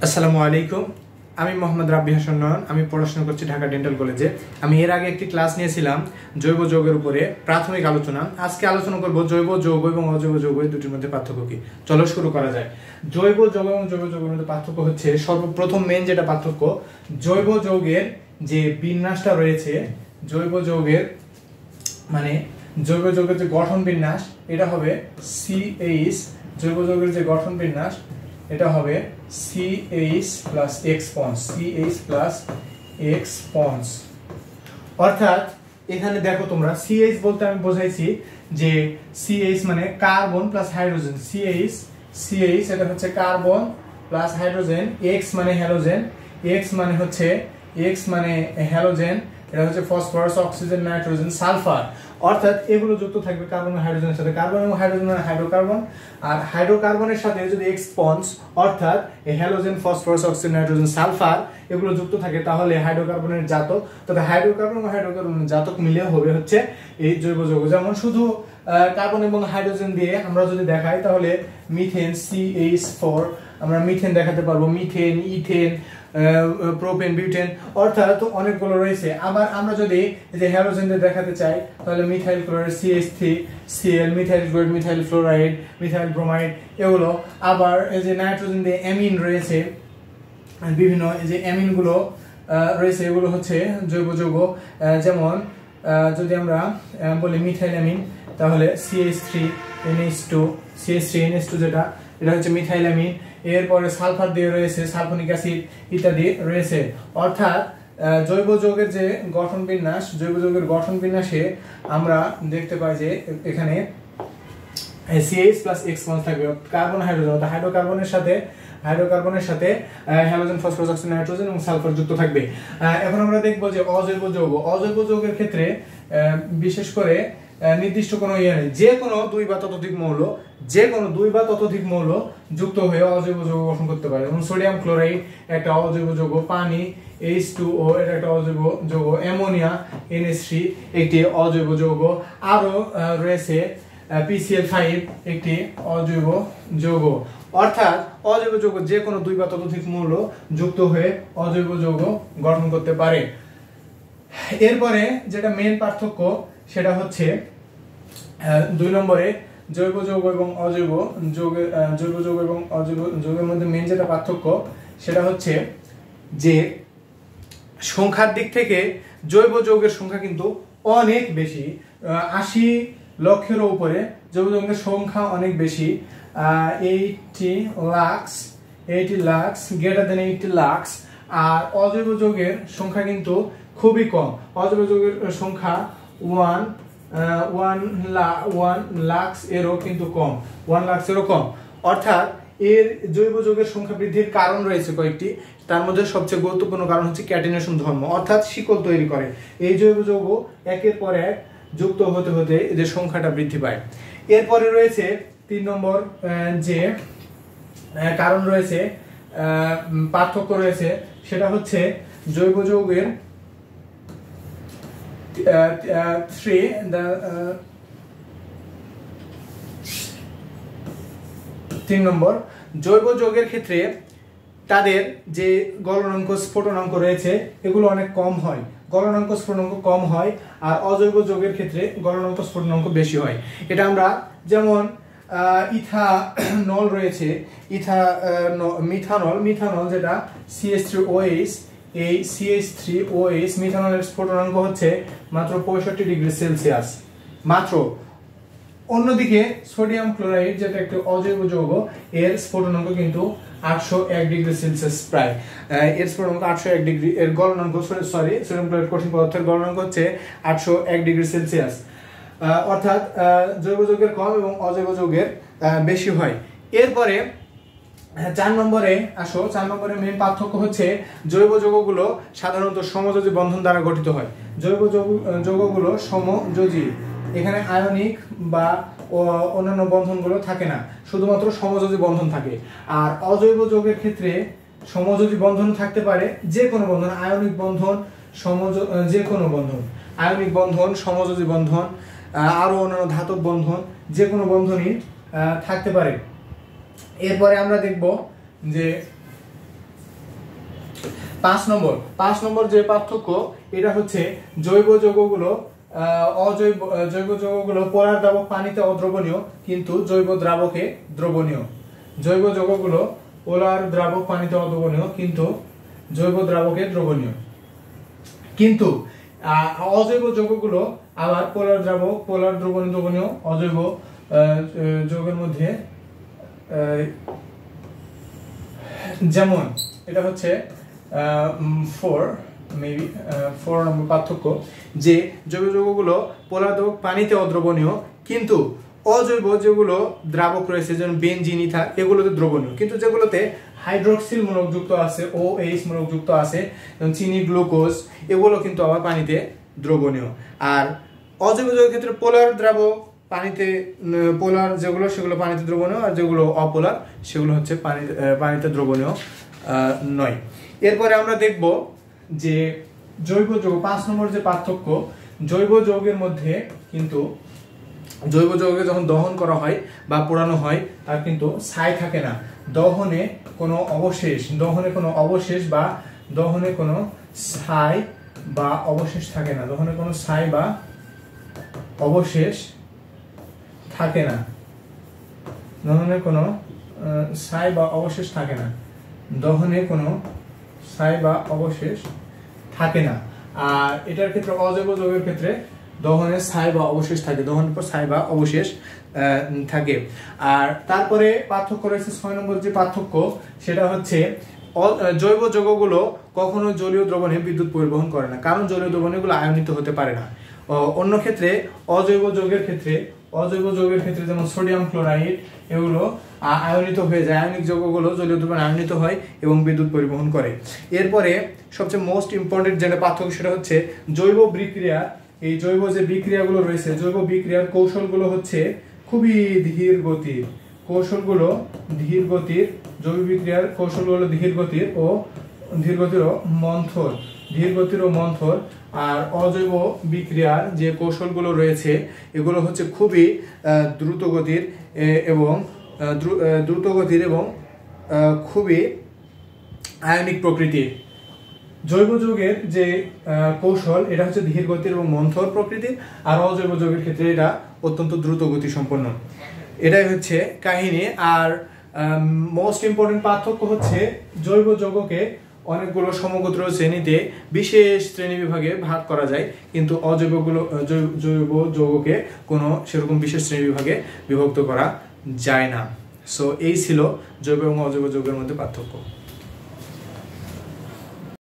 আসসালামু আলাইকুম। আমি মোহাম্মদ রাব্বি হাসান নয়ন। আমি পড়াশোনা করছি ঢাকা ডেন্টাল কলেজে। আমি এর আগে একটি ক্লাস নিয়েছিলাম জৈব যৌগের উপরে প্রাথমিক আলোচনা। আজকে আলোচনা করব জৈব যৌগ এবং অজৈব যৌগ এই দুটির মধ্যে পার্থক্য কি। চলো শুরু করা যায়। জৈব যৌগ এবং জৈব যৌগের মধ্যে পার্থক্য হচ্ছে, সর্বপ্রথম মেন যেটা পার্থক্য, জৈব যৌগের যে বিন্যাসটা রয়েছে, জৈব যৌগের মানে জৈব যৌগের যে গঠন বিন্যাস, এটা হবে CH। জৈব যৌগের যে গঠন বিন্যাস এটা হবে CH plus X ponds, CH plus X ponds. অর্থাৎ এখানে দেখো তোমরা, CH বলতে আমি বোঝাইছি যে CH মানে কার্বন প্লাস হাইড্রোজেন। CH এটা হচ্ছে কার্বন প্লাস হাইড্রোজেন। X মানে হ্যালোজেন, X মানে হ্যালোজেন, এটা হচ্ছে ফসফরাস, অক্সিজেন, নাইট্রোজেন, সালফার। অর্থাৎ এগুলো যুক্ত থাকবে কার্বন ও হাইড্রোজেনের সাথে। কার্বন এবং হাইড্রোজেন মানে হাইড্রোকার্বন, আর হাইড্রোকার্বনের সাথে যদি X পন্স অর্থাৎ halogen, phosphorus, oxygen, nitrogen, sulphur এগুলো যুক্ত থাকে, তাহলে হাইড্রোকার্বনের জাতক। তবে হাইড্রোকার্বন ও হাইড্রোকার্বনের জাতক মিলে হবে হচ্ছে এই জৈব যৌগ। যেমন শুধু কার্বন এবং হাইড্রোজেন দিয়ে আমরা যদি দেখাই, তাহলে মিথেন CH4 আমরা মিথেন দেখাতে পারবো, মিথেন, ইথেন, প্রোপেন, বিউটেন, অর্থাৎ অনেকগুলো রয়েছে। আবার আমরা যদি যে হ্যালোজেন দিয়ে দেখাতে চাই, তাহলে methyl chloride CH3Cl, methyl chloride, methyl fluoride, methyl bromide এগুলো। আবার এই যে নাইট্রোজেন দিয়ে অ্যামিন রয়েছে, বিভিন্ন এই যে অ্যামিনগুলো রয়েছে, এগুলো হচ্ছে জৈব যৌগ। যেমন যদি আমরা বলি মিথাইল অ্যামিন, তাহলে CH3NH2 যেটা, এটা হচ্ছে মিথাইল অ্যামিন। এরপরে সালফার দিয়ে রয়েছে সালফোনিক অ্যাসিড ইত্যাদি রয়েছে। অর্থাৎ জৈব যৌগের যে গঠন বিন্যাস, জৈব যৌগের গঠন বিন্যাসে আমরা দেখতে পাই যে এখানে CH প্লাস X পন্স থাকবে। কার্বন হাইড্রোজেন, অর্থাৎ হাইড্রোকার্বনের সাথে হ্যালোজেন, ফসফরাস, অক্সিজেন, নাইট্রোজেন এবং সালফার যুক্ত থাকবে। এখন আমরা দেখব যে অজৈব যৌগ। অজৈব যৌগের ক্ষেত্রে বিশেষ করে নির্দিষ্ট কোনো ইয়ে নেই, যে কোনো দুই বা ততোধিক মৌল যুক্ত হয়ে অজৈব যৌগ গঠন করতে পারে। যেমন সোডিয়াম ক্লোরাইড একটা অজৈব যৌগ, পানি H2O এটা একটা অজৈব যৌগ, অ্যামোনিয়া NH3 একটি অজৈব যৌগ, আরো রয়েছে PCl5 একটি অজৈব যৌগ। অর্থাৎ অজৈব যৌগ যে কোনো দুই বা ততোধিক মৌল যুক্ত হয়ে অজৈব যৌগ গঠন করতে পারে। এরপরে যেটা মেন পার্থক্য, সেটা হচ্ছে 2 নম্বরে জৈব যৌগ এবং অজৈব যৌগের, জৈব যৌগ এবং অজৈব যৌগের মধ্যে মেন যেটা পার্থক্য, সেটা হচ্ছে যে সংখ্যার দিক থেকে জৈব যৌগের সংখ্যা কিন্তু অনেক বেশি, 80 লক্ষেরও উপরে জৈব যৌগের সংখ্যা অনেক বেশি, 80 লাখ, গ্রেটার দেন 80 লাখ। আর অজৈব যৌগের সংখ্যা কিন্তু খুবই কম। অজৈব যৌগের সংখ্যা 1 লাখ এরও কিন্তু কম, 1 লাখ এরও কম। অর্থাৎ এর জৈব যৌগের সংখ্যা বৃদ্ধির কারণ রয়েছে কয়েকটি। তার মধ্যে সবচেয়ে গুরুত্বপূর্ণ কারণ হচ্ছে ক্যাটিনেশন ধর্ম, অর্থাৎ শিকল তৈরি করে। এই জৈব যৌগ একের পর এক যুক্ত হতে হতে এদের সংখ্যাটা বৃদ্ধি পায়। এরপরে রয়েছে 3 নম্বর যে কারণ রয়েছে, পার্থক্য রয়েছে, সেটা হচ্ছে জৈব যৌগের 3 নম্বর জৈব যৌগের ক্ষেত্রে তাদের যে গলনাঙ্ক, স্ফুটনাঙ্ক রয়েছে, এগুলো অনেক কম হয়। গলনাঙ্ক, স্ফুটনাঙ্ক কম হয়, আর অজৈব যৌগের ক্ষেত্রে গলনাঙ্ক, স্ফুটনাঙ্ক বেশি হয়। এটা আমরা যেমন ইথানল রয়েছে, মিথানল যেটা CH3OH, এই CH3OH মিথানলের স্ফুটনাঙ্ক হচ্ছে মাত্র 65 ডিগ্রি সেলসিয়াস মাত্র। অন্যদিকে সোডিয়াম ক্লোরাইড যেটা একটি অজৈব যৌগ, এর স্ফুটনাঙ্ক কিন্তু 801 ডিগ্রি সেলসিয়াস প্রায়। এর স্ফুটনাঙ্ক 801 ডিগ্রি, এর গলনাঙ্ক সোডিয়াম ক্লোরাইড কঠিন পদার্থের গলনাঙ্ক হচ্ছে 801 ডিগ্রি সেলসিয়াস। অর্থাৎ জৈব যৌগের কম এবং অজৈব যৌগের বেশি হয়। এরপরে 4 নম্বরে আসো। 4 নম্বরে মেন পার্থক্য হচ্ছে জৈব যৌগগুলো সাধারণত সমযোজী বন্ধন দ্বারা গঠিত হয়। জৈব যৌগগুলো সমযোজী, এখানে আয়নিক বা অন্যান্য বন্ধনগুলো থাকে না, শুধুমাত্র সমযোজী বন্ধন থাকে। আর অজৈব যৌগের ক্ষেত্রে সমযোজী বন্ধন থাকতে পারে, যে কোনো বন্ধন, আয়নিক বন্ধন, যে কোনো বন্ধন, আয়নিক বন্ধন, সমযোজী বন্ধন, আরো অন্যান্য ধাতব বন্ধন, যে কোনো বন্ধনই থাকতে পারে। এরপরে আমরা দেখব যে 5 নম্বর যে পার্থক্য এটা হচ্ছে জৈব যৌগগুলো জৈব যৌগগুলো পোলার দ্রাবক পানিতে অদ্রবণীয় কিন্তু জৈব দ্রাবকে দ্রবণীয়। জৈব যৌগগুলো পোলার দ্রাবক পানিতে অদ্রবণীয় কিন্তু জৈব দ্রাবকে দ্রবণীয়। কিন্তু অজৈব যৌগগুলো আবার পোলার দ্রবণীয় অজৈব যৌগের মধ্যে, যেমন এটা হচ্ছে 4 নম্বর পার্থক্য, যে জৈব যৌগগুলো পোলার দ্রাবক পানিতে অদ্রবণীয় কিন্তু অজৈব যেগুলো দ্রাবক রয়েছে যেমন বেনজিন, ইথার, এগুলোতে দ্রবণীয়। কিন্তু যেগুলোতে হাইড্রক্সিল মূলক যুক্ত আছে, OH মূলক যুক্ত আছে, যেমন চিনি, গ্লুকোজ, এগুলো কিন্তু আবার পানিতে দ্রবণীয়। আর অজৈব যৌগের ক্ষেত্রে পোলার দ্রাবক পানিতে, পোলার যেগুলো সেগুলো পানিতে দ্রবণীয়, আর যেগুলো অপোলার সেগুলো হচ্ছে পানিতে দ্রবণীয় নয়। এরপরে আমরা দেখব যে জৈব যৌগ 5 নম্বর যে পার্থক্য, জৈব যৌগের মধ্যে কিন্তু জৈব যৌগে যখন দহন করা হয় বা পোড়ানো হয় তার কিন্তু ছাই থাকে না। দহনে কোনো অবশেষ বা দহনে কোনো ছাই বা অবশেষ থাকে না। দহনে কোনো ছাই বা অবশেষ থাকে না। দহনে কোনো ছাই বা অবশেষ থাকে না। দহনে কোনো ছাই বা অবশেষ থাকে না। আর এটার ক্ষেত্রে অজৈব যৌগের ক্ষেত্রে দহনে ছাই বা অবশেষ থাকে, দহনের পর ছাই বা অবশেষ থাকে। আর তারপরে পার্থক্য রয়েছে 6 নম্বর যে পার্থক্য, সেটা হচ্ছে জৈব যৌগগুলো কখনো জলীয় দ্রবণে বিদ্যুৎ পরিবহন করে না, কারণ জলীয় দ্রবণে এগুলো আয়নিত হতে পারে না। অন্য ক্ষেত্রে অজৈব যৌগের ক্ষেত্রে যেমন সোডিয়াম ক্লোরাইড, এগুলো আয়নিত হয়ে যায়। আয়নিক যৌগগুলো জলীয় দ্রবণে আয়নিত হয় এবং বিদ্যুৎ পরিবহন করে। এরপরে সবচেয়ে মোস্ট ইম্পর্টেন্ট যেটা পার্থক্য সেটা হচ্ছে জৈব বিক্রিয়া। এই জৈব যে বিক্রিয়াগুলো রয়েছে, জৈব বিক্রিয়ার কৌশলগুলো হচ্ছে খুবই ধীর গতির। জৈব বিক্রিয়ার কৌশলগুলো ধীর গতির ও মন্থর। আর অজৈব বিক্রিয়ার যে কৌশলগুলো রয়েছে এগুলো হচ্ছে খুবই দ্রুত গতির এবং খুবই আয়নিক প্রকৃতির। জৈব যৌগের যে কৌশল এটা হচ্ছে ধীর গতির এবং মন্থর প্রকৃতির, আর অজৈব যৌগের ক্ষেত্রে এটা অত্যন্ত দ্রুত গতি সম্পন্ন। এটাই হচ্ছে কাহিনী। আর মোস্ট ইম্পর্টেন্ট পার্থক্য হচ্ছে জৈব যৌগকে অনেকগুলো সমগোত্র শ্রেণীতে বিশেষ শ্রেণী বিভাগে ভাগ করা যায়, কিন্তু জৈব যৌগকে কোনো সেরকম বিশেষ শ্রেণী বিভাগে বিভক্ত করা যায় না। সো এই ছিল জৈব এবং অজৈব যৌগের মধ্যে পার্থক্য।